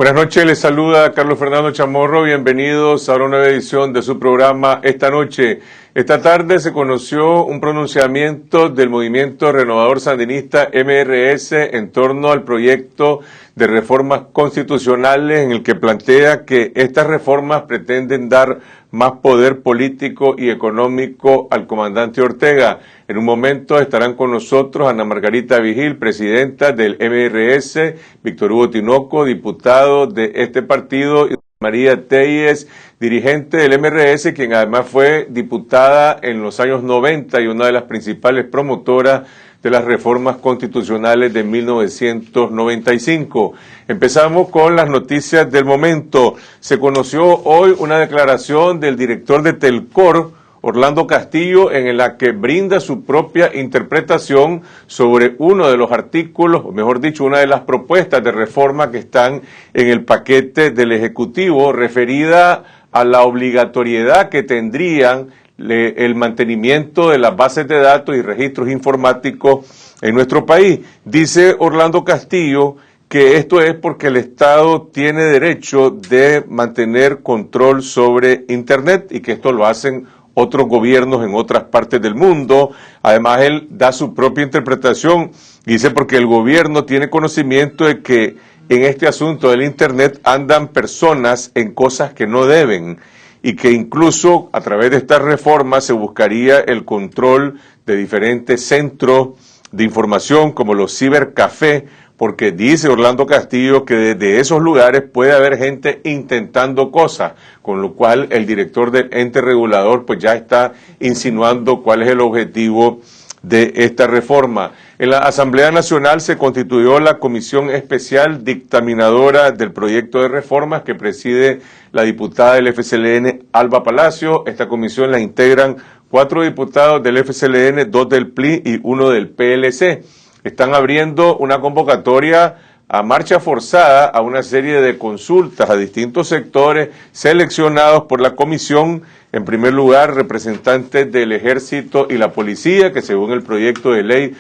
Buenas noches, les saluda Carlos Fernando Chamorro, bienvenidos a una nueva edición de su programa Esta Noche. Esta tarde se conoció un pronunciamiento del Movimiento Renovador Sandinista MRS en torno al proyecto de reformas constitucionales en el que plantea que estas reformas pretenden dar más poder político y económico al comandante Ortega. En un momento estarán con nosotros Ana Margarita Vigil, presidenta del MRS, Víctor Hugo Tinoco, diputado de este partido, y María Telles, dirigente del MRS, quien además fue diputada en los años 90 y una de las principales promotoras de las reformas constitucionales de 1995. Empezamos con las noticias del momento. Se conoció hoy una declaración del director de Telcor, Orlando Castillo, en la que brinda su propia interpretación sobre uno de los artículos, o mejor dicho, una de las propuestas de reforma que están en el paquete del Ejecutivo, referida a la obligatoriedad que tendrían el mantenimiento de las bases de datos y registros informáticos en nuestro país. Dice Orlando Castillo que esto es porque el Estado tiene derecho de mantener control sobre Internet y que esto lo hacen otros gobiernos en otras partes del mundo. Además, él da su propia interpretación. Dice porque el gobierno tiene conocimiento de que en este asunto del Internet andan personas en cosas que no deben y que incluso a través de esta reforma se buscaría el control de diferentes centros de información como los cibercafés, porque dice Orlando Castillo que desde esos lugares puede haber gente intentando cosas, con lo cual el director del ente regulador pues ya está insinuando cuál es el objetivo de esta reforma. En la Asamblea Nacional se constituyó la Comisión Especial Dictaminadora del proyecto de reformas que preside la diputada del FCLN, Alba Palacio. Esta comisión la integran 4 diputados del FCLN, 2 del PLI y 1 del PLC. Están abriendo una convocatoria a marcha forzada a una serie de consultas a distintos sectores seleccionados por la comisión. En primer lugar, representantes del Ejército y la Policía, que según el proyecto de ley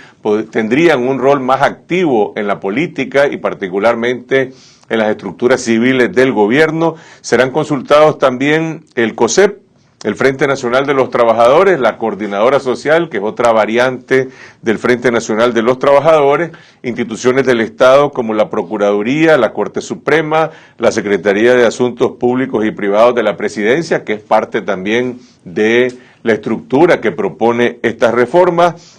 tendrían un rol más activo en la política y particularmente en las estructuras civiles del gobierno. Serán consultados también el COSEP, el Frente Nacional de los Trabajadores, la Coordinadora Social, que es otra variante del Frente Nacional de los Trabajadores, instituciones del Estado como la Procuraduría, la Corte Suprema, la Secretaría de Asuntos Públicos y Privados de la Presidencia, que es parte también de la estructura que propone estas reformas,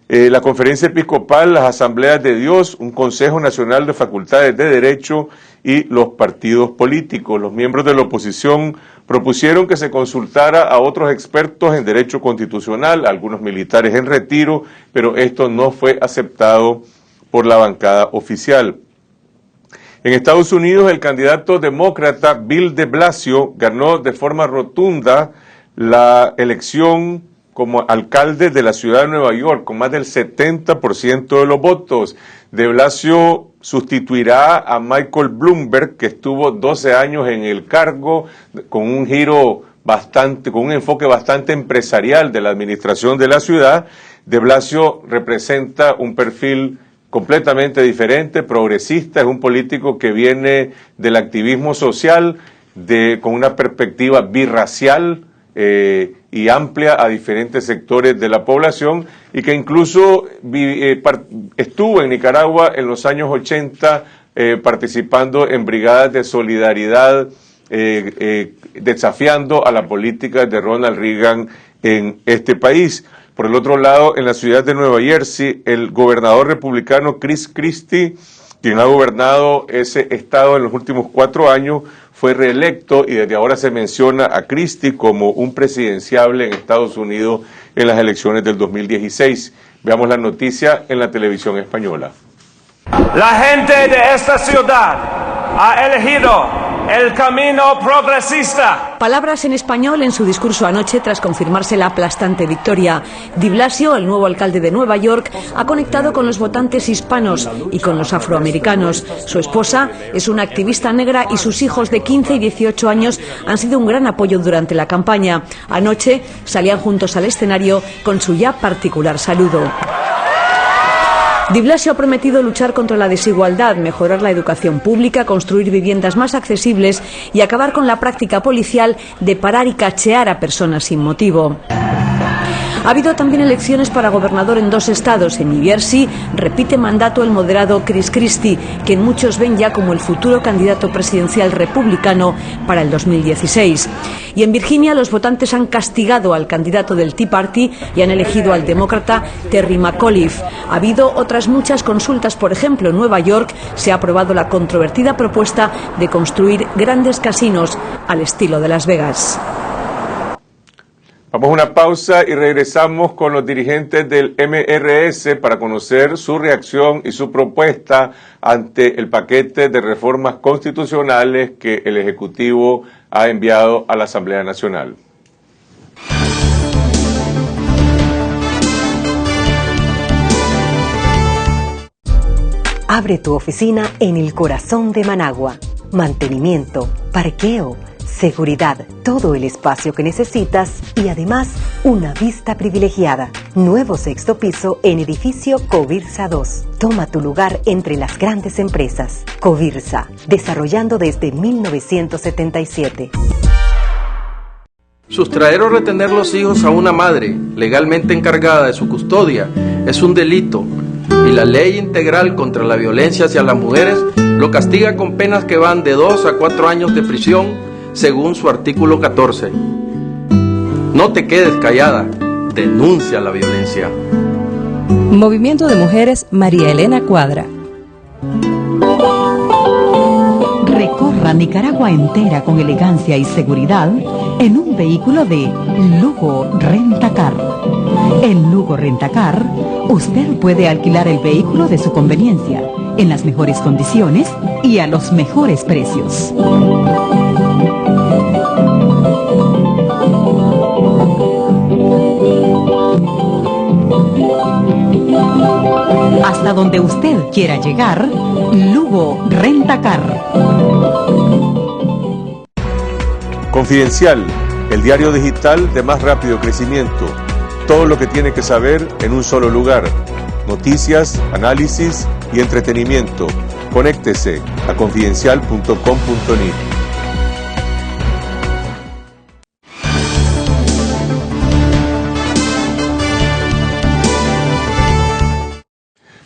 la Conferencia Episcopal, las Asambleas de Dios, un Consejo Nacional de Facultades de Derecho y los partidos políticos. Los miembros de la oposición propusieron que se consultara a otros expertos en derecho constitucional, algunos militares en retiro, pero esto no fue aceptado por la bancada oficial. En Estados Unidos, el candidato demócrata Bill de Blasio ganó de forma rotunda la elección como alcalde de la ciudad de Nueva York, con más del 70% de los votos. De Blasio sustituirá a Michael Bloomberg, que estuvo 12 años en el cargo, con un enfoque bastante empresarial de la administración de la ciudad. De Blasio representa un perfil completamente diferente, progresista, es un político que viene del activismo social, con una perspectiva birracial, y amplia a diferentes sectores de la población, y que incluso estuvo en Nicaragua en los años 80 participando en brigadas de solidaridad, desafiando a la política de Ronald Reagan en este país. Por el otro lado, en la ciudad de Nueva Jersey, el gobernador republicano Chris Christie, quien ha gobernado ese estado en los últimos 4 años, fue reelecto y desde ahora se menciona a Christie como un presidenciable en Estados Unidos en las elecciones del 2016. Veamos la noticia en la televisión española. La gente de esta ciudad ha elegido el camino progresista. Palabras en español en su discurso anoche tras confirmarse la aplastante victoria. Di Blasio, el nuevo alcalde de Nueva York, ha conectado con los votantes hispanos y con los afroamericanos. Su esposa es una activista negra y sus hijos de 15 y 18 años han sido un gran apoyo durante la campaña. Anoche salían juntos al escenario con su ya particular saludo. Di Blasio ha prometido luchar contra la desigualdad, mejorar la educación pública, construir viviendas más accesibles y acabar con la práctica policial de parar y cachear a personas sin motivo. Ha habido también elecciones para gobernador en 2 estados. En New Jersey repite mandato el moderado Chris Christie, quien muchos ven ya como el futuro candidato presidencial republicano para el 2016. Y en Virginia los votantes han castigado al candidato del Tea Party y han elegido al demócrata Terry McAuliffe. Ha habido otras muchas consultas, por ejemplo, en Nueva York se ha aprobado la controvertida propuesta de construir grandes casinos al estilo de Las Vegas. Vamos a una pausa y regresamos con los dirigentes del MRS para conocer su reacción y su propuesta ante el paquete de reformas constitucionales que el Ejecutivo ha enviado a la Asamblea Nacional. Abre tu oficina en el corazón de Managua. Mantenimiento, parqueo, seguridad, todo el espacio que necesitas y además una vista privilegiada. Nuevo 6º piso en edificio Covirsa 2. Toma tu lugar entre las grandes empresas. Covirsa, desarrollando desde 1977. Sustraer o retener los hijos a una madre legalmente encargada de su custodia es un delito y la Ley Integral contra la Violencia hacia las Mujeres lo castiga con penas que van de 2 a 4 años de prisión según su artículo 14. No te quedes callada, denuncia la violencia. Movimiento de Mujeres María Elena Cuadra. Recorra Nicaragua entera con elegancia y seguridad en un vehículo de Lugo Rentacar. En Lugo Rentacar, usted puede alquilar el vehículo de su conveniencia, en las mejores condiciones y a los mejores precios. Hasta donde usted quiera llegar, Lugo Rentacar. Confidencial, el diario digital de más rápido crecimiento. Todo lo que tiene que saber en un solo lugar. Noticias, análisis y entretenimiento. Conéctese a confidencial.com.ni.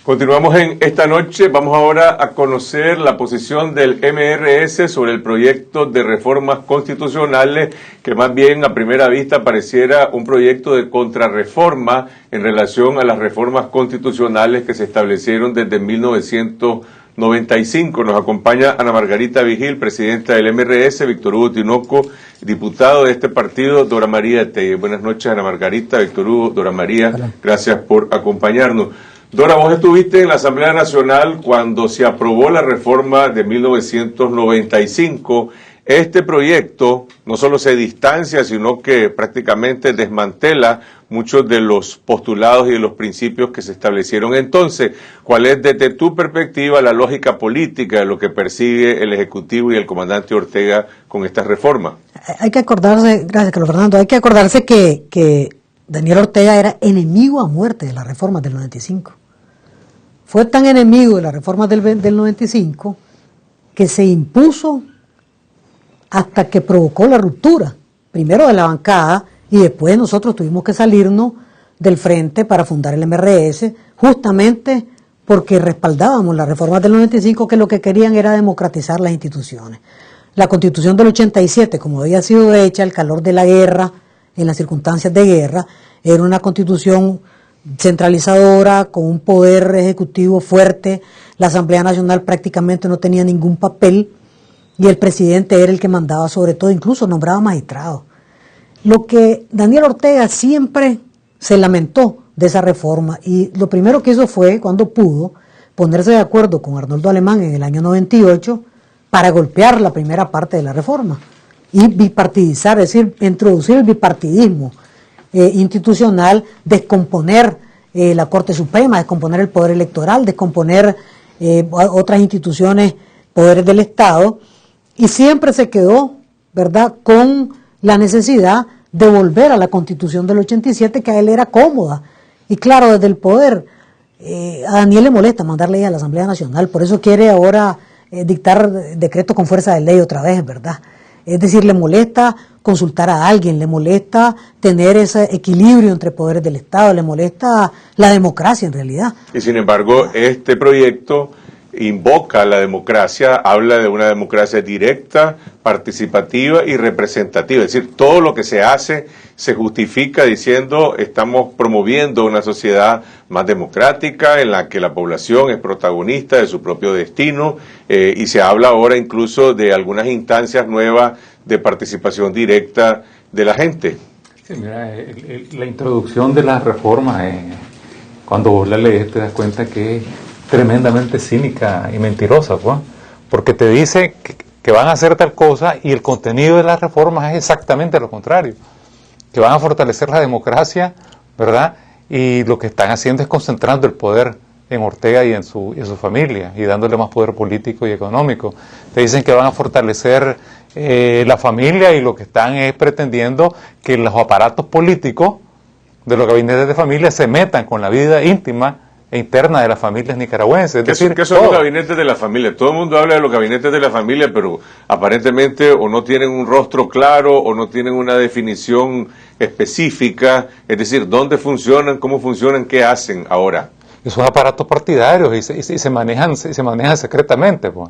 Continuamos en esta noche. Vamos ahora a conocer la posición del MRS sobre el proyecto de reformas constitucionales que más bien a primera vista pareciera un proyecto de contrarreforma en relación a las reformas constitucionales que se establecieron desde 1995. Nos acompaña Ana Margarita Vigil, presidenta del MRS, Víctor Hugo Tinoco, diputado de este partido, Dora María Telle. Buenas noches, Ana Margarita, Víctor Hugo, Dora María. Hola. Gracias por acompañarnos. Dora, vos estuviste en la Asamblea Nacional cuando se aprobó la reforma de 1995. Este proyecto no solo se distancia, sino que prácticamente desmantela muchos de los postulados y de los principios que se establecieron entonces. ¿Cuál es, desde tu perspectiva, la lógica política de lo que persigue el Ejecutivo y el comandante Ortega con esta reforma? Hay que acordarse, gracias Carlos Fernando, hay que acordarse que Daniel Ortega era enemigo a muerte de las reformas del 95. Fue tan enemigo de las reformas del 95 que se impuso hasta que provocó la ruptura, primero de la bancada y después nosotros tuvimos que salirnos del frente para fundar el MRS, justamente porque respaldábamos las reformas del 95 que lo que querían era democratizar las instituciones. La Constitución del 87, como había sido hecha al calor de la guerra, en las circunstancias de guerra, era una constitución centralizadora, con un poder ejecutivo fuerte. La Asamblea Nacional prácticamente no tenía ningún papel y el presidente era el que mandaba sobre todo, incluso nombraba magistrados. Lo que Daniel Ortega siempre se lamentó de esa reforma y lo primero que hizo fue, cuando pudo, ponerse de acuerdo con Arnoldo Alemán en el año 98 para golpear la primera parte de la reforma y bipartidizar, es decir, introducir el bipartidismo institucional, descomponer la Corte Suprema, descomponer el poder electoral, descomponer otras instituciones, poderes del Estado, y siempre se quedó, ¿verdad?, con la necesidad de volver a la Constitución del 87, que a él era cómoda. Y claro, desde el poder A Daniel le molesta mandar ley a la Asamblea Nacional, por eso quiere ahora dictar decretos con fuerza de ley otra vez, ¿verdad? Es decir, le molesta consultar a alguien, le molesta tener ese equilibrio entre poderes del Estado, le molesta la democracia en realidad. Y sin embargo, este proyecto invoca la democracia, habla de una democracia directa, participativa y representativa. Es decir, todo lo que se hace se justifica diciendo estamos promoviendo una sociedad más democrática en la que la población es protagonista de su propio destino y se habla ahora incluso de algunas instancias nuevas de participación directa de la gente. Sí, mira, la introducción de las reformas, cuando vos la lees te das cuenta que es tremendamente cínica y mentirosa, pues, porque te dice que van a hacer tal cosa y el contenido de las reformas es exactamente lo contrario, que van a fortalecer la democracia, ¿verdad? Y lo que están haciendo es concentrando el poder en Ortega y en su familia y dándole más poder político y económico. Te dicen que van a fortalecer la familia y lo que están es pretendiendo que los aparatos políticos de los gabinetes de familia se metan con la vida íntima e interna de las familias nicaragüenses. ¿Qué son los gabinetes de la familia? Todo el mundo habla de los gabinetes de la familia, pero aparentemente o no tienen un rostro claro o no tienen una definición específica. Es decir, ¿dónde funcionan? ¿Cómo funcionan? ¿Qué hacen ahora? Esos aparatos partidarios y se manejan secretamente, pues.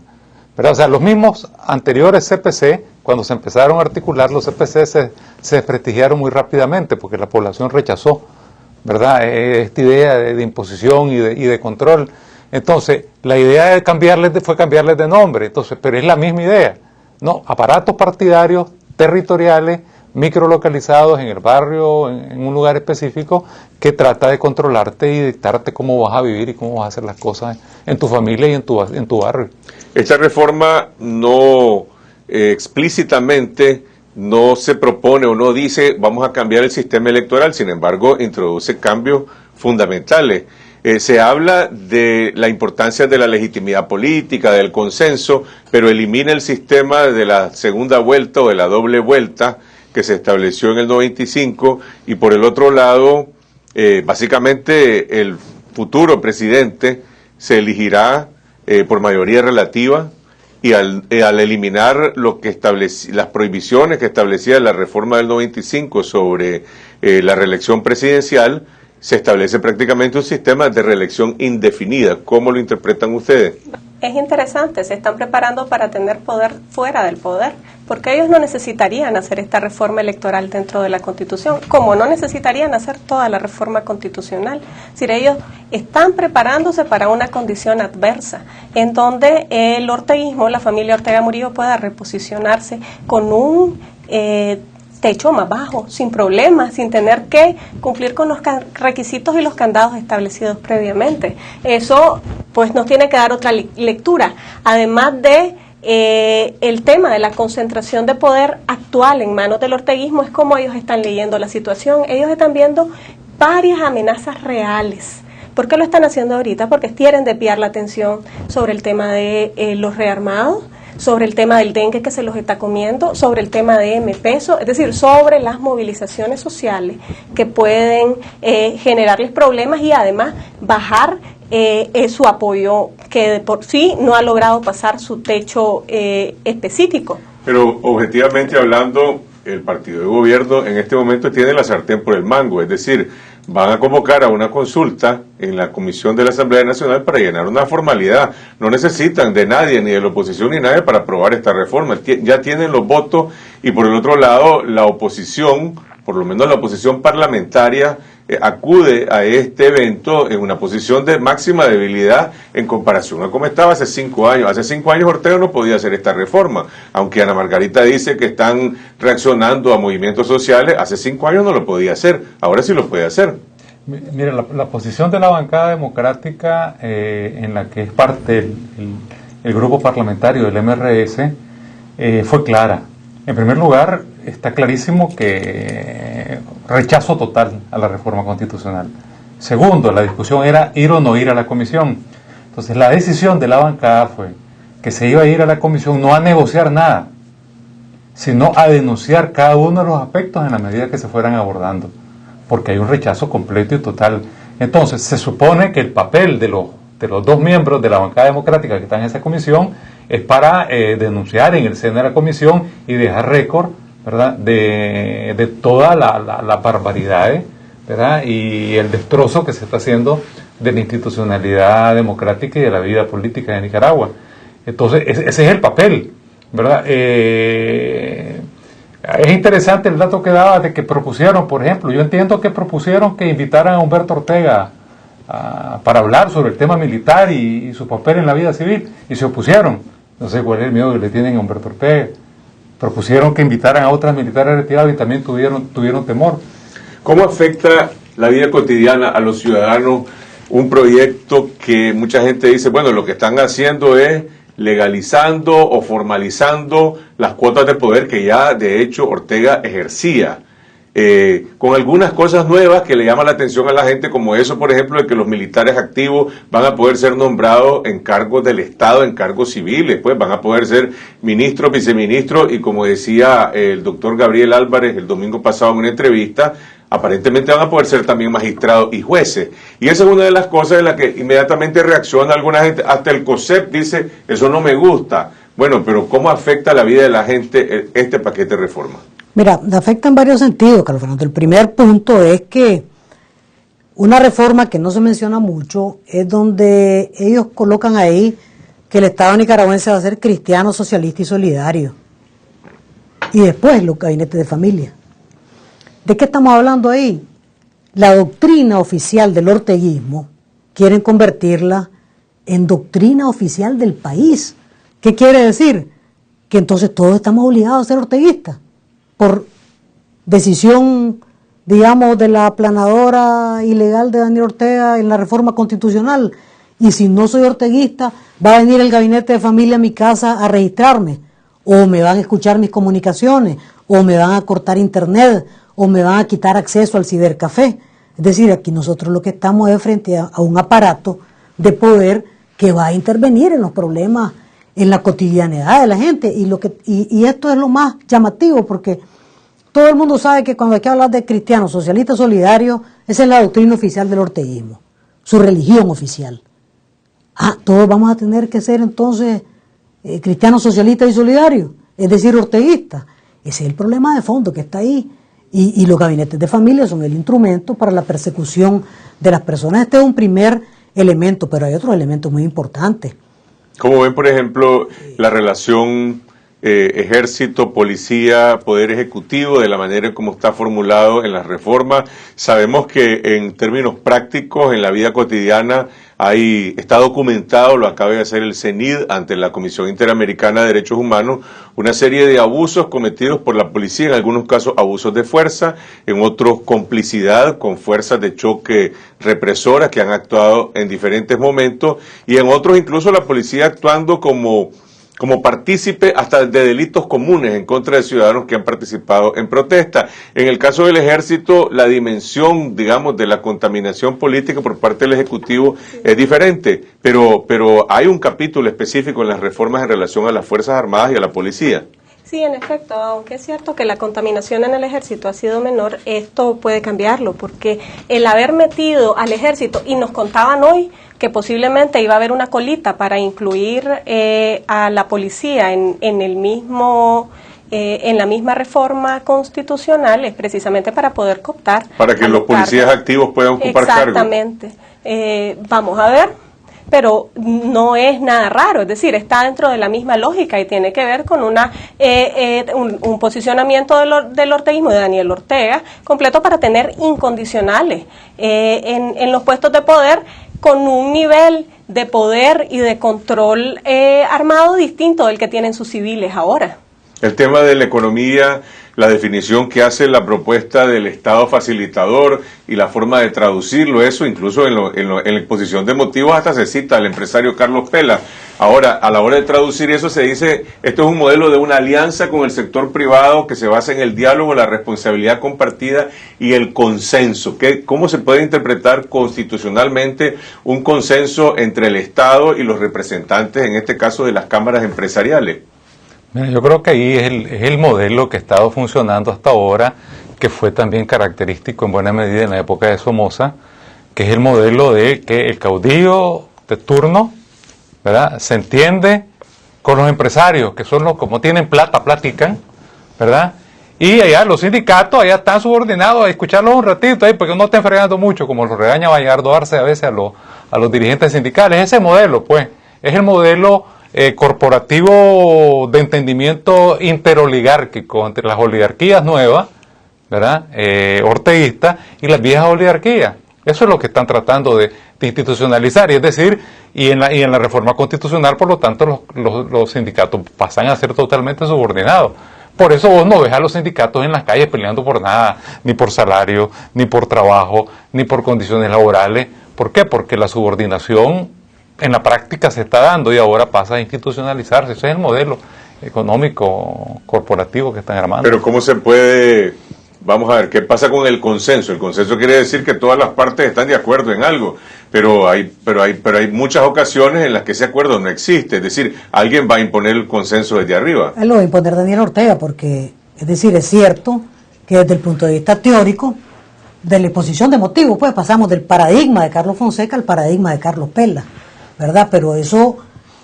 ¿Verdad? O sea, los mismos anteriores CPC, cuando se empezaron a articular, los CPC se desprestigiaron muy rápidamente porque la población rechazó, ¿verdad? Esta idea de imposición y de control. Entonces, la idea fue cambiarles de nombre, entonces, pero es la misma idea, ¿no? Aparatos partidarios territoriales, microlocalizados en el barrio, en un lugar específico, que trata de controlarte y dictarte cómo vas a vivir y cómo vas a hacer las cosas en tu familia y en tu barrio. Esta reforma no explícitamente no se propone o no dice vamos a cambiar el sistema electoral, sin embargo introduce cambios fundamentales. Se habla de la importancia de la legitimidad política, del consenso, pero elimina el sistema de la segunda vuelta o de la doble vuelta que se estableció en el 95 y por el otro lado, básicamente el futuro presidente se elegirá por mayoría relativa y al eliminar lo que las prohibiciones que establecía la reforma del 95 sobre la reelección presidencial, se establece prácticamente un sistema de reelección indefinida. ¿Cómo lo interpretan ustedes? Es interesante, se están preparando para tener poder fuera del poder, porque ellos no necesitarían hacer esta reforma electoral dentro de la Constitución, como no necesitarían hacer toda la reforma constitucional. Es decir, ellos están preparándose para una condición adversa, en donde el orteguismo, la familia Ortega Murillo, pueda reposicionarse con un techo más bajo, sin problemas, sin tener que cumplir con los requisitos y los candados establecidos previamente. Eso pues nos tiene que dar otra lectura, además de el tema de la concentración de poder actual en manos del orteguismo, es como ellos están leyendo la situación. Ellos están viendo varias amenazas reales. ¿Por qué lo están haciendo ahorita? Porque quieren desviar la atención sobre el tema de los rearmados, sobre el tema del dengue que se los está comiendo, sobre el tema de M-Peso, es decir, sobre las movilizaciones sociales que pueden generarles problemas y además bajar su apoyo, que de por sí no ha logrado pasar su techo específico. Pero objetivamente hablando, el partido de gobierno en este momento tiene la sartén por el mango, es decir, van a convocar a una consulta en la Comisión de la Asamblea Nacional para llenar una formalidad. No necesitan de nadie, ni de la oposición ni nadie para aprobar esta reforma. Ya tienen los votos y por el otro lado la oposición, por lo menos la oposición parlamentaria, acude a este evento en una posición de máxima debilidad en comparación a cómo estaba hace 5 años. Hace 5 años Ortega no podía hacer esta reforma, aunque Ana Margarita dice que están reaccionando a movimientos sociales, hace 5 años no lo podía hacer, ahora sí lo puede hacer. Mira, la posición de la bancada democrática en la que es parte el grupo parlamentario del MRS fue clara. En primer lugar, está clarísimo que rechazo total a la reforma constitucional. Segundo, la discusión era ir o no ir a la comisión. Entonces, la decisión de la bancada fue que se iba a ir a la comisión no a negociar nada, sino a denunciar cada uno de los aspectos en la medida que se fueran abordando, porque hay un rechazo completo y total. Entonces, se supone que el papel de los dos miembros de la bancada democrática que están en esa comisión es para denunciar en el seno de la comisión y dejar récord, ¿verdad?, de toda la barbaridad, ¿verdad?, y el destrozo que se está haciendo de la institucionalidad democrática y de la vida política de Nicaragua. Entonces, ese es el papel, ¿verdad? Es interesante el dato que daba de que propusieron, por ejemplo, yo entiendo que propusieron que invitaran a Humberto Ortega para hablar sobre el tema militar y su papel en la vida civil, y se opusieron. No sé cuál es el miedo que le tienen a Humberto Ortega. Propusieron que invitaran a otros militares retirados y también tuvieron temor. ¿Cómo afecta la vida cotidiana a los ciudadanos un proyecto que mucha gente dice, bueno, lo que están haciendo es legalizando o formalizando las cuotas de poder que ya de hecho Ortega ejercía, con algunas cosas nuevas que le llaman la atención a la gente, como eso, por ejemplo, de que los militares activos van a poder ser nombrados en cargos del Estado, en cargos civiles, pues van a poder ser ministros, viceministros, y como decía el doctor Gabriel Álvarez el domingo pasado en una entrevista, aparentemente van a poder ser también magistrados y jueces. Y esa es una de las cosas en las que inmediatamente reacciona alguna gente. Hasta el COSEP dice, eso no me gusta. Bueno, pero ¿cómo afecta la vida de la gente este paquete de reforma? Mira, afecta en varios sentidos, Carlos Fernando. El primer punto es que una reforma que no se menciona mucho es donde ellos colocan ahí que el Estado nicaragüense va a ser cristiano, socialista y solidario. Y después los gabinetes de familia. ¿De qué estamos hablando ahí? La doctrina oficial del orteguismo quieren convertirla en doctrina oficial del país. ¿Qué quiere decir? Que entonces todos estamos obligados a ser orteguistas por decisión, digamos, de la aplanadora ilegal de Daniel Ortega en la reforma constitucional. Y si no soy orteguista, va a venir el gabinete de familia a mi casa a registrarme, o me van a escuchar mis comunicaciones, o me van a cortar internet, o me van a quitar acceso al cibercafé. Es decir, aquí nosotros lo que estamos es frente a un aparato de poder que va a intervenir en los problemas, en la cotidianidad de la gente. Y esto es lo más llamativo, porque todo el mundo sabe que cuando hay que hablar de cristiano, socialista, solidario, esa es la doctrina oficial del orteguismo, su religión oficial. Todos vamos a tener que ser entonces cristianos, socialistas y solidarios, es decir, orteguistas. Ese es el problema de fondo que está ahí. Y los gabinetes de familia son el instrumento para la persecución de las personas. Este es un primer elemento, pero hay otros elementos muy importantes. ¿Cómo ven, por ejemplo, la relación ejército, policía, poder ejecutivo, de la manera en cómo está formulado en las reformas? Sabemos que en términos prácticos, en la vida cotidiana, está documentado, lo acaba de hacer el CENID ante la Comisión Interamericana de Derechos Humanos, una serie de abusos cometidos por la policía, en algunos casos abusos de fuerza, en otros complicidad con fuerzas de choque represoras que han actuado en diferentes momentos, y en otros incluso la policía actuando como partícipe hasta de delitos comunes en contra de ciudadanos que han participado en protesta. En el caso del ejército, la dimensión, digamos, de la contaminación política por parte del Ejecutivo es diferente, pero hay un capítulo específico en las reformas en relación a las Fuerzas Armadas y a la policía. Sí, en efecto, aunque es cierto que la contaminación en el ejército ha sido menor, esto puede cambiarlo, porque el haber metido al ejército, y nos contaban hoy que posiblemente iba a haber una colita para incluir a la policía en la misma reforma constitucional, es precisamente para poder cooptar. Para que los policías activos puedan ocupar cargos. Exactamente. Vamos a ver. Pero no es nada raro, es decir, está dentro de la misma lógica y tiene que ver con un posicionamiento del orteguismo de Daniel Ortega completo para tener incondicionales en los puestos de poder, con un nivel de poder y de control armado distinto del que tienen sus civiles ahora. El tema de la economía, la definición que hace la propuesta del Estado facilitador y la forma de traducirlo, eso incluso en la exposición de motivos hasta se cita al empresario Carlos Pela. Ahora, a la hora de traducir eso se dice, esto es un modelo de una alianza con el sector privado que se basa en el diálogo, la responsabilidad compartida y el consenso. ¿Cómo se puede interpretar constitucionalmente un consenso entre el Estado y los representantes, en este caso de las cámaras empresariales? Yo creo que ahí es el modelo que ha estado funcionando hasta ahora, que fue también característico en buena medida en la época de Somoza, que es el modelo de que el caudillo de turno, ¿verdad?, se entiende con los empresarios, que son los, como tienen plata, platican, ¿verdad? Y allá los sindicatos, allá están subordinados a escucharlos un ratito ahí, porque no estén fregando mucho, como lo regaña Gallardo Arce a veces a los dirigentes sindicales. Ese modelo, pues, es el modelo corporativo de entendimiento interoligárquico entre las oligarquías nuevas, ¿verdad?, orteguistas, y las viejas oligarquías. Eso es lo que están tratando de institucionalizar, y es decir, y en la reforma constitucional, por lo tanto, los sindicatos pasan a ser totalmente subordinados. Por eso vos no ves a los sindicatos en las calles peleando por nada, ni por salario, ni por trabajo, ni por condiciones laborales. ¿Por qué? Porque la subordinación en la práctica se está dando y ahora pasa a institucionalizarse. Ese es el modelo económico corporativo que están armando. Pero ¿cómo se puede? Vamos a ver, ¿qué pasa con el consenso? El consenso quiere decir que todas las partes están de acuerdo en algo, pero hay muchas ocasiones en las que ese acuerdo no existe, es decir, alguien va a imponer el consenso desde arriba. Él lo va a imponer Daniel Ortega, porque, es decir, es cierto que desde el punto de vista teórico, de la exposición de motivos, pues pasamos del paradigma de Carlos Fonseca al paradigma de Carlos Pella, ¿verdad? Pero eso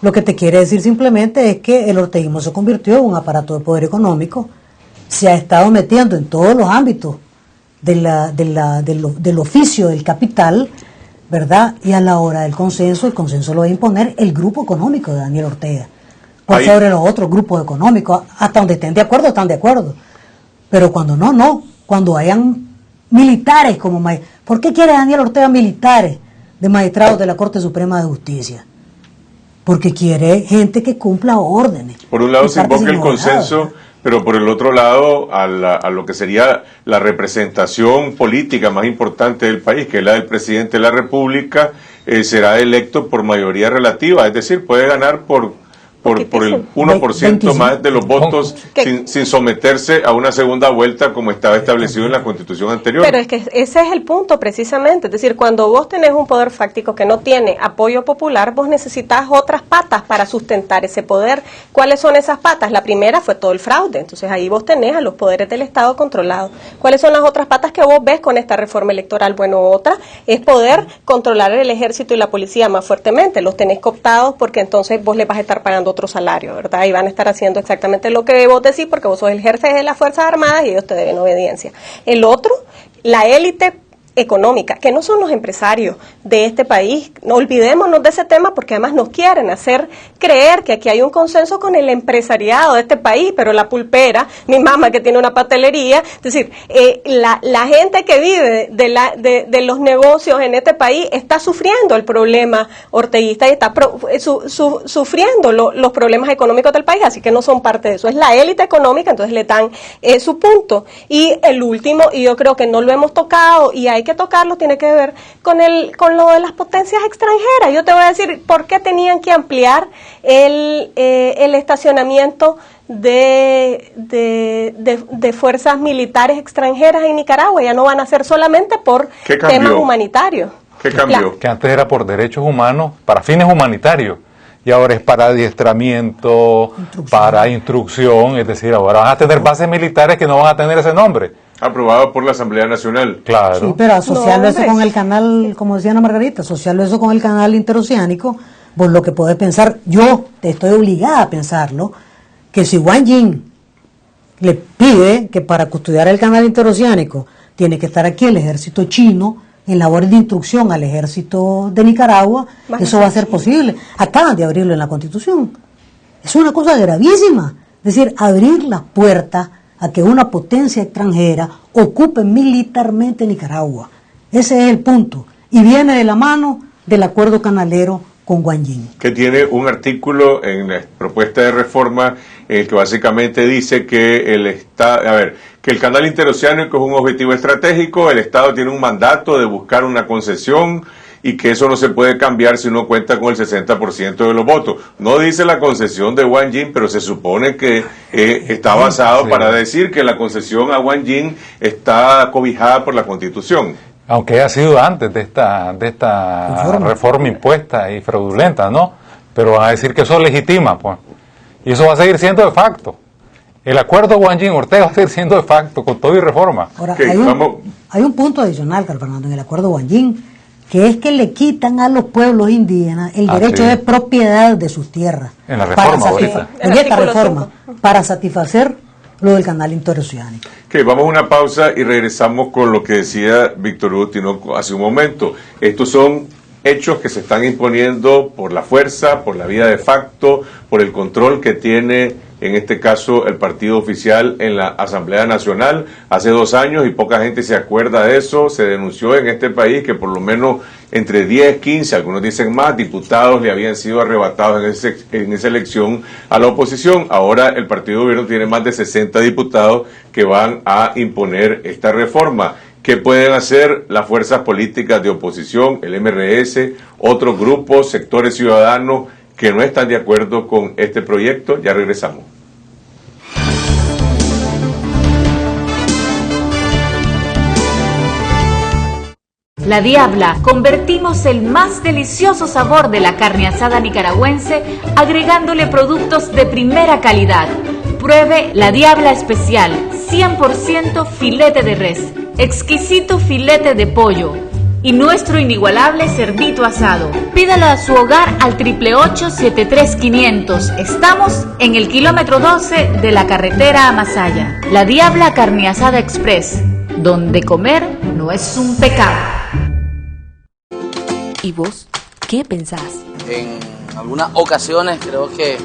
lo que te quiere decir simplemente es que el orteguismo se convirtió en un aparato de poder económico, se ha estado metiendo en todos los ámbitos del oficio del capital, ¿verdad? Y a la hora del consenso, el consenso lo va a imponer el grupo económico de Daniel Ortega, por sobre los otros grupos económicos, hasta donde estén de acuerdo, están de acuerdo. Pero cuando no, cuando hayan militares como ¿por qué quiere Daniel Ortega militares de magistrados de la Corte Suprema de Justicia? Porque quiere gente que cumpla órdenes. Por un lado se invoca el consenso, pero por el otro lado a lo que sería la representación política más importante del país, que es la del presidente de la República, será electo por mayoría relativa, es decir, puede ganar por el 1% más de los votos sin someterse a una segunda vuelta como estaba establecido en la Constitución anterior. Pero es que ese es el punto precisamente, es decir, cuando vos tenés un poder fáctico que no tiene apoyo popular, vos necesitas otras patas para sustentar ese poder. ¿Cuáles son esas patas? La primera fue todo el fraude, entonces ahí vos tenés a los poderes del Estado controlados. ¿Cuáles son las otras patas que vos ves con esta reforma electoral? Bueno, otra es poder controlar el ejército y la policía más fuertemente, los tenés cooptados porque entonces vos les vas a estar pagando otro salario, ¿verdad? Y van a estar haciendo exactamente lo que vos decís porque vos sos el jefe de las Fuerzas Armadas y ellos te deben obediencia. El otro, la élite económica, que no son los empresarios de este país. No olvidémonos de ese tema porque además nos quieren hacer creer que aquí hay un consenso con el empresariado de este país, pero la pulpera, mi mamá que tiene una pastelería, es decir, la gente que vive de los negocios en este país está sufriendo el problema orteguista y está sufriendo los problemas económicos del país, así que no son parte de eso. Es la élite económica, entonces le dan su punto. Y el último, y yo creo que no lo hemos tocado y hay que tocarlo, tiene que ver con lo de las potencias extranjeras. Yo te voy a decir por qué tenían que ampliar el estacionamiento de fuerzas militares extranjeras en Nicaragua. Ya no van a ser solamente por temas humanitarios. ¿Qué cambió? Que antes era por derechos humanos, para fines humanitarios, y ahora es para adiestramiento, para instrucción, es decir, ahora van a tener bases militares que no van a tener ese nombre. Aprobado por la Asamblea Nacional. Claro. Sí, pero asociarlo eso con el canal, como decía Ana Margarita, asociarlo eso con el canal interoceánico, vos lo que podés pensar, yo te estoy obligada a pensarlo, que si Wang Jing le pide que para custodiar el canal interoceánico tiene que estar aquí el ejército chino en labores de instrucción al ejército de Nicaragua, eso va a ser posible. Acaban de abrirlo en la Constitución. Es una cosa gravísima. Es decir, abrir las puertas a que una potencia extranjera ocupe militarmente Nicaragua. Ese es el punto. Y viene de la mano del acuerdo canalero con Wang Jing. Que tiene un artículo en la propuesta de reforma en el que básicamente dice que que el canal interoceánico es un objetivo estratégico, el Estado tiene un mandato de buscar una concesión y que eso no se puede cambiar si uno cuenta con el 60% de los votos. No dice la concesión de Wang Jing, pero se supone que está basado para decir que la concesión a Wang Jing está cobijada por la Constitución. Aunque haya sido antes de esta reforma impuesta y fraudulenta, ¿no? Pero van a decir que eso legitima, pues. Y eso va a seguir siendo de facto. El acuerdo Wang Jing-Ortega va a seguir siendo de facto, con todo y reforma. Ahora, hay un punto adicional, Carlos Fernando, en el acuerdo Wang Jing. que es que le quitan a los pueblos indígenas el derecho de propiedad de sus tierras. En la reforma ahorita. En esta reforma, para satisfacer lo del canal interoceánico. Ok, vamos a una pausa y regresamos con lo que decía Víctor Hugo Tinoco hace un momento. Estos son hechos que se están imponiendo por la fuerza, por la vía de facto, por el control que tiene en este caso el partido oficial en la Asamblea Nacional hace 2 años, y poca gente se acuerda de eso. Se denunció en este país que por lo menos entre 10, 15, algunos dicen más, diputados le habían sido arrebatados en esa elección a la oposición. Ahora el partido de gobierno tiene más de 60 diputados que van a imponer esta reforma. ¿Qué pueden hacer las fuerzas políticas de oposición, el MRS, otros grupos, sectores ciudadanos que no están de acuerdo con este proyecto? Ya regresamos. La Diabla, convertimos el más delicioso sabor de la carne asada nicaragüense agregándole productos de primera calidad. Pruebe La Diabla Especial, 100% filete de res, exquisito filete de pollo y nuestro inigualable cerdito asado. Pídalo a su hogar al 888-73500. Estamos en el kilómetro 12 de la carretera a Masaya. La Diabla Carne Asada Express, donde comer no es un pecado. ¿Y vos qué pensás? En algunas ocasiones creo que es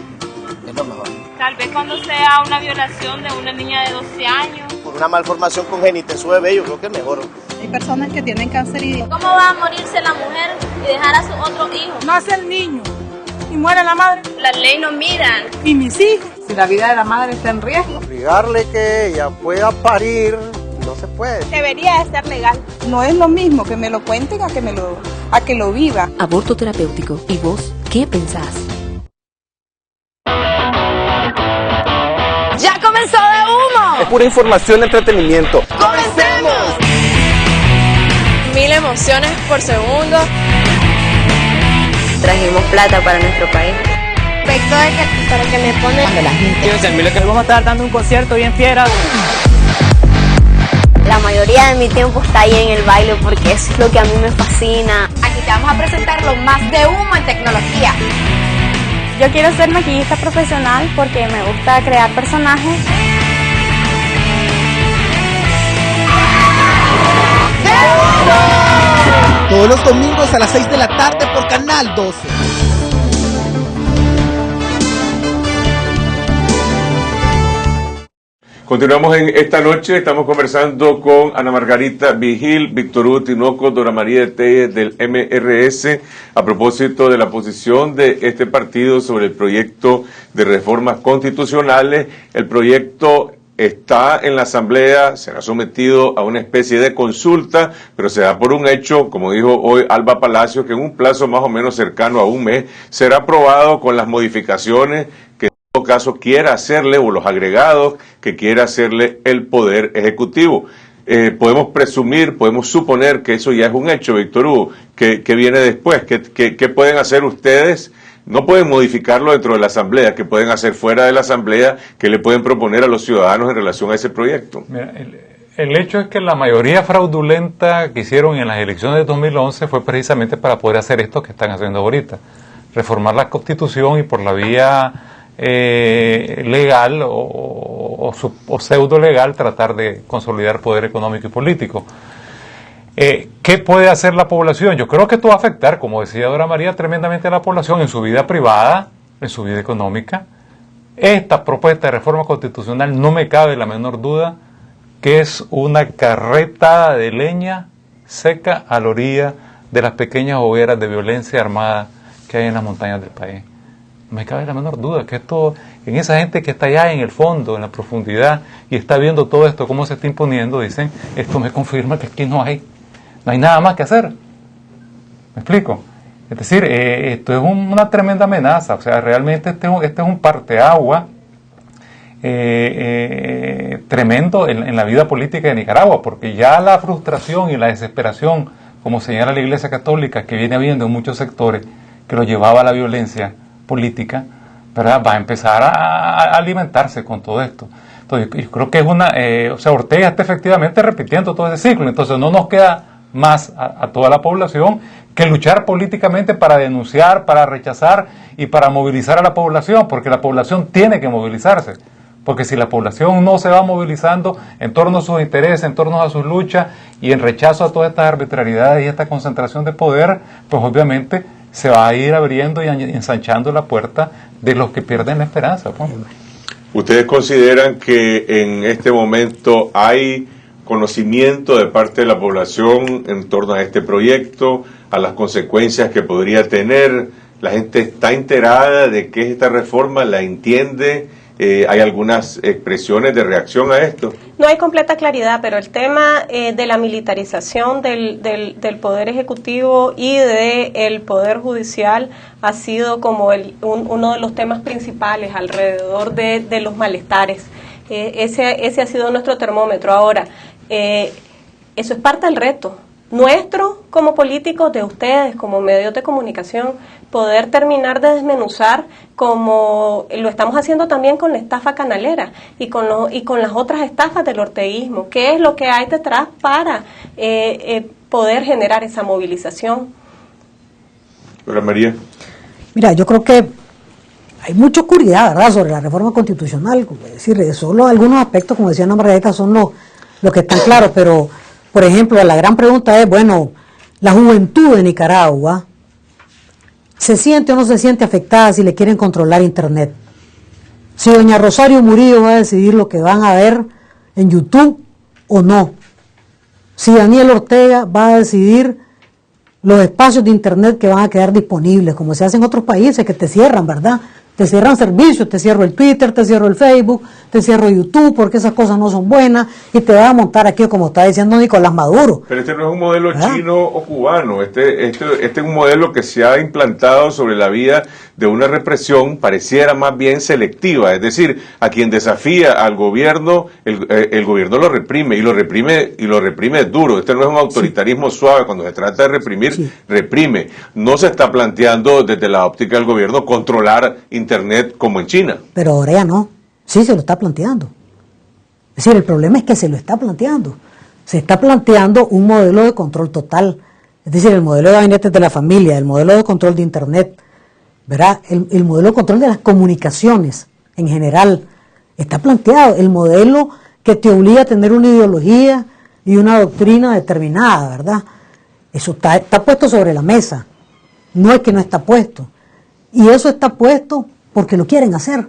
lo mejor. Tal vez cuando sea una violación de una niña de 12 años. Por una malformación congénita en su bebé, yo creo que es mejor. Hay personas que tienen cáncer y... ¿Cómo va a morirse la mujer y dejar a su otro hijo? Nace el niño y muere la madre. La ley no miran. ¿Y mis hijos? Si la vida de la madre está en riesgo. Obligarle que ella pueda parir, no se puede. Debería de ser legal. No es lo mismo que me lo cuenten a que lo viva. Aborto terapéutico. ¿Y vos qué pensás? ¡Ya comenzó de humo! Es pura información de entretenimiento. ¡Comencemos! 1000 emociones por segundo. Trajimos plata para nuestro país. Respecto de que para que me ponen cuando la gente. Vamos a estar dando un concierto bien fiera. La mayoría de mi tiempo está ahí en el baile porque eso es lo que a mí me fascina. Aquí te vamos a presentar lo más de humo en tecnología. Yo quiero ser maquillista profesional porque me gusta crear personajes. Todos los domingos a las 6 de la tarde por Canal 12. Continuamos en esta noche, estamos conversando con Ana Margarita Vigil, Víctor Hugo Tinoco, Dora María de Telles del MRS, a propósito de la posición de este partido sobre el proyecto de reformas constitucionales. El proyecto está en la Asamblea, será sometido a una especie de consulta, pero se da por un hecho, como dijo hoy Alba Palacio, que en un plazo más o menos cercano a un mes será aprobado con las modificaciones que en todo caso quiera hacerle, o los agregados que quiera hacerle el Poder Ejecutivo. Podemos presumir, podemos suponer que eso ya es un hecho, Víctor Hugo, que viene después. ¿Qué pueden hacer ustedes? No pueden modificarlo dentro de la Asamblea, que pueden hacer fuera de la Asamblea, que le pueden proponer a los ciudadanos en relación a ese proyecto. Mira, el hecho es que la mayoría fraudulenta que hicieron en las elecciones de 2011 fue precisamente para poder hacer esto que están haciendo ahorita, reformar la Constitución y por la vía legal o pseudo legal tratar de consolidar poder económico y político. ¿Qué puede hacer la población? Yo creo que esto va a afectar, como decía Dora María, tremendamente a la población en su vida privada, en su vida económica. Esta propuesta de reforma constitucional no me cabe la menor duda que es una carreta de leña seca a la orilla de las pequeñas hogueras de violencia armada que hay en las montañas del país. No me cabe la menor duda que esto, en esa gente que está allá en el fondo, en la profundidad, y está viendo todo esto, cómo se está imponiendo, dicen, esto me confirma que aquí no hay nada más que hacer. ¿Me explico? Es decir, esto es una tremenda amenaza. O sea, realmente este es un parteagua tremendo en la vida política de Nicaragua, porque ya la frustración y la desesperación, como señala la Iglesia Católica, que viene habiendo en muchos sectores, que lo llevaba a la violencia política, ¿verdad?, va a empezar a alimentarse con todo esto. Entonces, yo creo que es Ortega está efectivamente repitiendo todo ese ciclo. Entonces, no nos queda más a toda la población que luchar políticamente para denunciar, para rechazar y para movilizar a la población, porque la población tiene que movilizarse. Porque si la población no se va movilizando en torno a sus intereses, en torno a sus luchas y en rechazo a todas estas arbitrariedades y esta concentración de poder, pues obviamente se va a ir abriendo y ensanchando la puerta de los que pierden la esperanza. Pues. ¿Ustedes consideran que en este momento hay conocimiento de parte de la población en torno a este proyecto, a las consecuencias que podría tener? ¿La gente está enterada de qué es esta reforma? ¿La entiende? ¿Hay algunas expresiones de reacción a esto? No hay completa claridad, pero el tema de la militarización del Poder Ejecutivo y del Poder Judicial ha sido como uno de los temas principales alrededor de los malestares. Ese ha sido nuestro termómetro. Ahora, eso es parte del reto nuestro como políticos, de ustedes como medios de comunicación, poder terminar de desmenuzar, como lo estamos haciendo también con la estafa canalera y con las otras estafas del orteguismo. ¿Qué es lo que hay detrás para poder generar esa movilización? Hola, María. Mira, yo creo que hay mucha oscuridad, ¿verdad?, sobre la reforma constitucional. Es decir, solo algunos aspectos, como decía Ana Margarita, son los que están claros, pero, por ejemplo, la gran pregunta es, bueno, la juventud de Nicaragua, ¿se siente o no se siente afectada si le quieren controlar Internet? Si doña Rosario Murillo va a decidir lo que van a ver en YouTube o no. Si Daniel Ortega va a decidir los espacios de Internet que van a quedar disponibles, como se hace en otros países que te cierran, ¿verdad? Te cierran servicios, te cierro el Twitter, te cierro el Facebook, te cierro YouTube porque esas cosas no son buenas y te vas a montar aquí como está diciendo Nicolás Maduro. Pero este no es un modelo chino o cubano, este es un modelo que se ha implantado sobre la vía de una represión pareciera más bien selectiva, es decir, a quien desafía al gobierno, el gobierno lo reprime y lo reprime duro. Este no es un autoritarismo suave, cuando se trata de reprimir, reprime. No se está planteando desde la óptica del gobierno controlar Internet como en China. Pero ahora ya no, sí se lo está planteando. Es decir, el problema es que se lo está planteando. Se está planteando un modelo de control total, es decir, el modelo de gabinetes de la familia, el modelo de control de Internet, ¿verdad? El modelo de control de las comunicaciones en general está planteado, el modelo que te obliga a tener una ideología y una doctrina determinada, ¿verdad? Eso está puesto sobre la mesa, no es que no está puesto, y eso está puesto porque lo quieren hacer.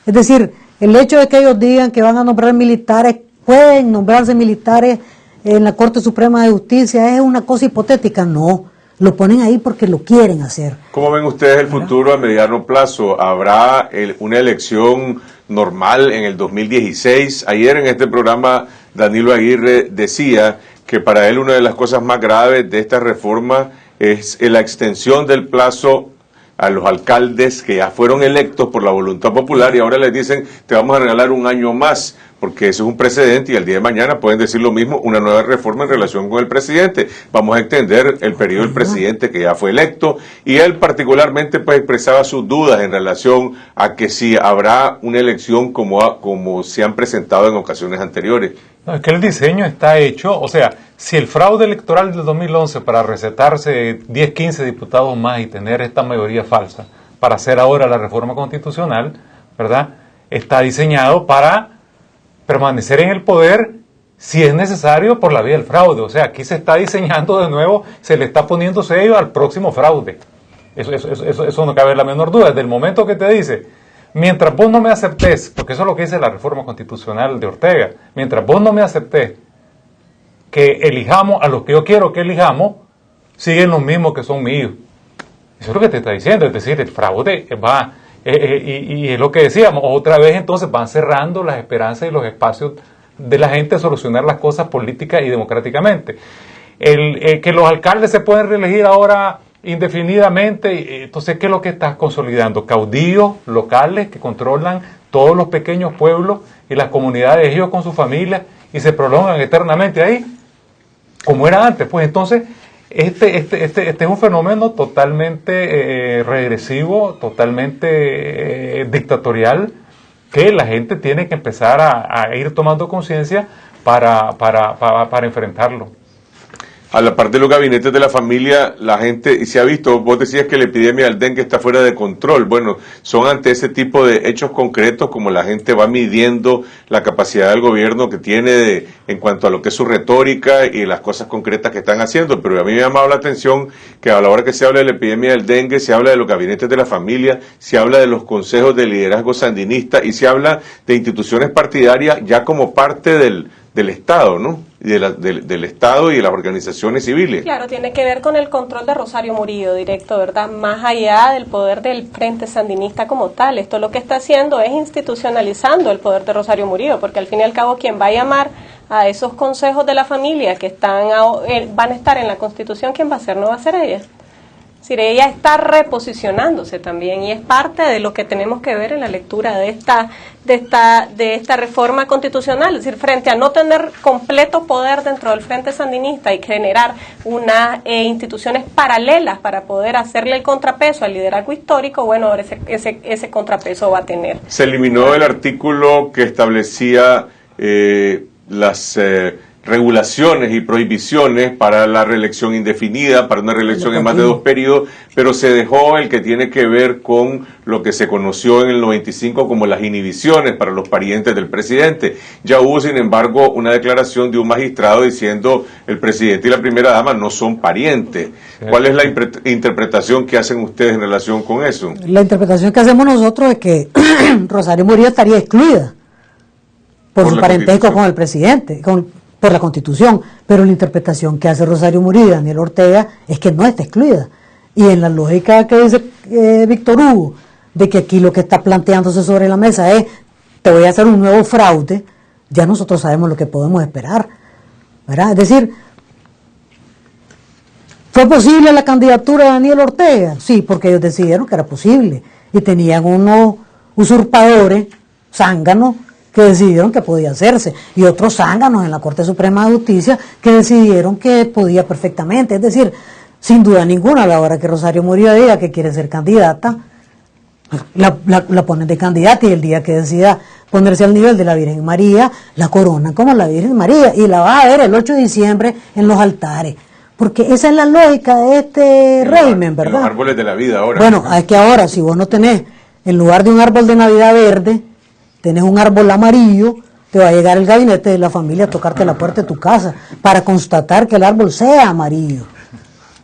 Es decir, el hecho de que ellos digan que van a nombrar militares, pueden nombrarse militares en la Corte Suprema de Justicia, es una cosa hipotética, no. Lo ponen ahí porque lo quieren hacer. ¿Cómo ven ustedes el futuro a mediano plazo? ¿Habrá una elección normal en el 2016? Ayer en este programa Danilo Aguirre decía que para él una de las cosas más graves de esta reforma es la extensión del plazo a los alcaldes que ya fueron electos por la voluntad popular y ahora les dicen te vamos a regalar un año más, porque eso es un precedente y el día de mañana pueden decir lo mismo, una nueva reforma en relación con el presidente. Vamos a extender el periodo del presidente que ya fue electo y él particularmente pues expresaba sus dudas en relación a que si habrá una elección como se han presentado en ocasiones anteriores. No, es que el diseño está hecho, o sea, si el fraude electoral del 2011 para recetarse 10, 15 diputados más y tener esta mayoría falsa para hacer ahora la reforma constitucional, ¿verdad?, está diseñado para permanecer en el poder si es necesario por la vía del fraude. O sea, aquí se está diseñando de nuevo, se le está poniendo sello al próximo fraude. Eso no cabe la menor duda. Desde el momento que te dice, mientras vos no me aceptés, porque eso es lo que dice la reforma constitucional de Ortega, mientras vos no me aceptés que elijamos a los que yo quiero que elijamos, siguen los mismos que son míos. Eso es lo que te está diciendo, es decir, el fraude va... y es lo que decíamos, otra vez entonces van cerrando las esperanzas y los espacios de la gente a solucionar las cosas políticas y democráticamente. Que los alcaldes se pueden reelegir ahora indefinidamente, entonces ¿qué es lo que estás consolidando? Caudillos locales que controlan todos los pequeños pueblos y las comunidades, ellos con sus familias, y se prolongan eternamente ahí, como era antes. Pues entonces este es un fenómeno totalmente regresivo, totalmente dictatorial, que la gente tiene que empezar a ir tomando conciencia para enfrentarlo. A la parte de los gabinetes de la familia, la gente, y se ha visto, vos decías que la epidemia del dengue está fuera de control. Bueno, son ante ese tipo de hechos concretos como la gente va midiendo la capacidad del gobierno que tiene en cuanto a lo que es su retórica y las cosas concretas que están haciendo. Pero a mí me ha llamado la atención que a la hora que se habla de la epidemia del dengue, se habla de los gabinetes de la familia, se habla de los consejos de liderazgo sandinista y se habla de instituciones partidarias ya como parte del Estado, ¿no? Y del Estado y de las organizaciones civiles. Claro, tiene que ver con el control de Rosario Murillo directo, ¿verdad? Más allá del poder del Frente Sandinista como tal. Esto lo que está haciendo es institucionalizando el poder de Rosario Murillo, porque al fin y al cabo quien va a llamar a esos consejos de la familia que van a estar en la Constitución, ¿quién va a ser? No va a ser ella. Es decir, ella está reposicionándose también y es parte de lo que tenemos que ver en la lectura de esta reforma constitucional, es decir, frente a no tener completo poder dentro del Frente Sandinista y generar unas instituciones paralelas para poder hacerle el contrapeso al liderazgo histórico, bueno, ahora ese contrapeso va a tener. Se eliminó el artículo que establecía las regulaciones y prohibiciones para la reelección indefinida, para una reelección en más de 2 periodos, pero se dejó el que tiene que ver con lo que se conoció en el 95 como las inhibiciones para los parientes del presidente. Ya hubo, sin embargo, una declaración de un magistrado diciendo el presidente y la primera dama no son parientes. ¿Cuál es la interpretación que hacen ustedes en relación con eso? La interpretación que hacemos nosotros es que Rosario Murillo estaría excluida por su parentesco con el presidente, por la Constitución, pero la interpretación que hace Rosario Murillo y Daniel Ortega es que no está excluida. Y en la lógica que dice Víctor Hugo, de que aquí lo que está planteándose sobre la mesa es, te voy a hacer un nuevo fraude, ya nosotros sabemos lo que podemos esperar, ¿verdad? Es decir, ¿fue posible la candidatura de Daniel Ortega? Sí, porque ellos decidieron que era posible, y tenían unos usurpadores, zánganos, que decidieron que podía hacerse, y otros zánganos en la Corte Suprema de Justicia que decidieron que podía perfectamente. Es decir, sin duda ninguna, a la hora que Rosario Murillo diga que quiere ser candidata, la ponen de candidata, y el día que decida ponerse al nivel de la Virgen María, la coronan como la Virgen María, y la vas a ver el 8 de diciembre en los altares. Porque esa es la lógica de este régimen, ¿verdad? Los árboles de la vida ahora. Bueno, es que ahora, si vos no tenés, en lugar de un árbol de Navidad verde, tenés un árbol amarillo, te va a llegar el gabinete de la familia a tocarte la puerta de tu casa para constatar que el árbol sea amarillo.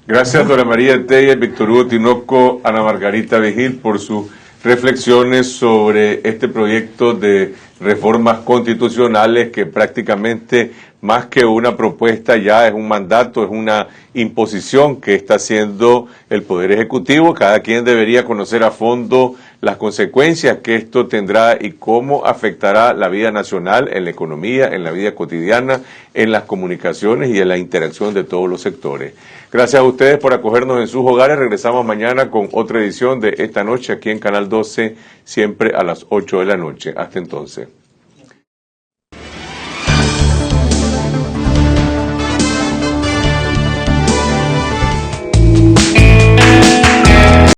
Gracias, Dora María Telles, Víctor Hugo Tinoco, Ana Margarita Vigil, por sus reflexiones sobre este proyecto de reformas constitucionales que prácticamente, más que una propuesta, ya es un mandato, es una imposición que está haciendo el Poder Ejecutivo. Cada quien debería conocer a fondo las consecuencias que esto tendrá y cómo afectará la vida nacional, en la economía, en la vida cotidiana, en las comunicaciones y en la interacción de todos los sectores. Gracias a ustedes por acogernos en sus hogares. Regresamos mañana con otra edición de Esta Noche aquí en Canal 12, siempre a las 8 de la noche. Hasta entonces.